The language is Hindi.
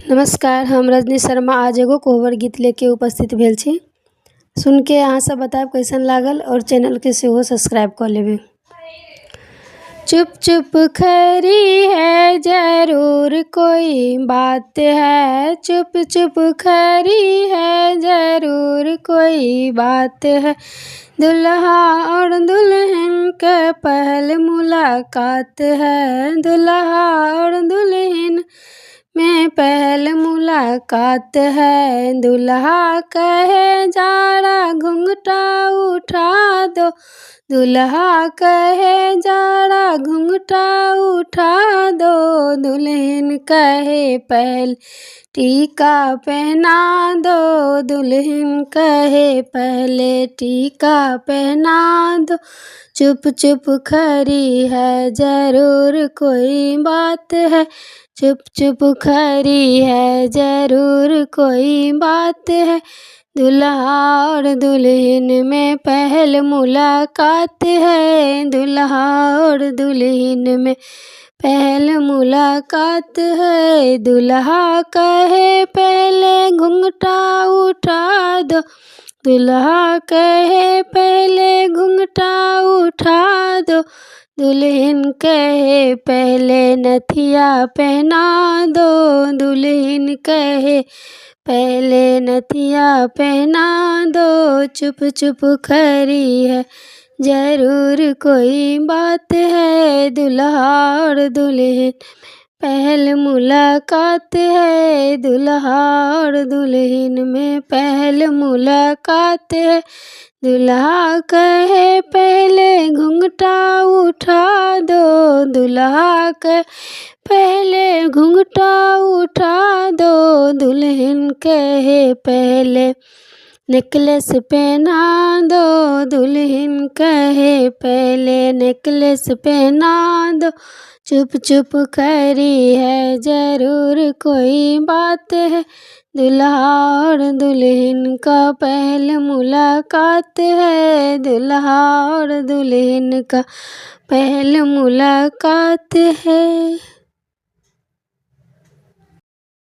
नमस्कार, हम रजनी शर्मा आज एगो कोहबर गीत लेके उपस्थित भेल छी। सुन के अहाँ सब बताएब कैसन लागल और चैनल के सेहो सब्सक्राइब कर लेबे। चुप चुप खरी है जरूर कोई बात है, चुप चुप खरी है जरूर कोई बात है। दुल्हा और दुल्हन के पहल मुलाकात है, दुल्हा और दुल्हन में पहल मुलाकात है। दुल्हा कहे जाड़ा घूंघटा उठा दो, दुल्हा कहे जाड़ा घूंघटा उठा दो। दुल्हन कहे पहल टीका पहना दो, दुल्हन कहे पहले टीका पहना दो। चुप चुप खरी है जरूर कोई बात है, चुप चुप खरी है जरूर कोई बात है। दुल्हा और दुल्हन में पहल मुलाकात है, दुल्हा और दुल्हन में पहल मुलाकात है। दुल्हा कहे पहले घूंघटा उठा दो, दुल्हा कहे पहले घूंघटा उठा दो। दुल्हन कहे पहले नथिया पहना दो, दुल्हन कहे पहले नथिया पहना दो। चुप चुप खरी है जरूर कोई बात है, दुल्हा और दुल्हन पहल मुलाकात है, दुल्हा और दुल्हन में पहल मुलाकात है। दुल्हा कहे पहले घूंघटा उठा दो, दुल्हा कहे पहले घूंघटा उठा दो। दुल्हन कहे पहले नेकलेस पहना दो, दुल्हन कहे पहले नेकलेस पहना दो। चुप चुप खरी है जरूर कोई बात है, दुल्हा और दुल्हन का पहल मुलाकात है, दुल्हा और दुल्हन का पहल मुलाकात है।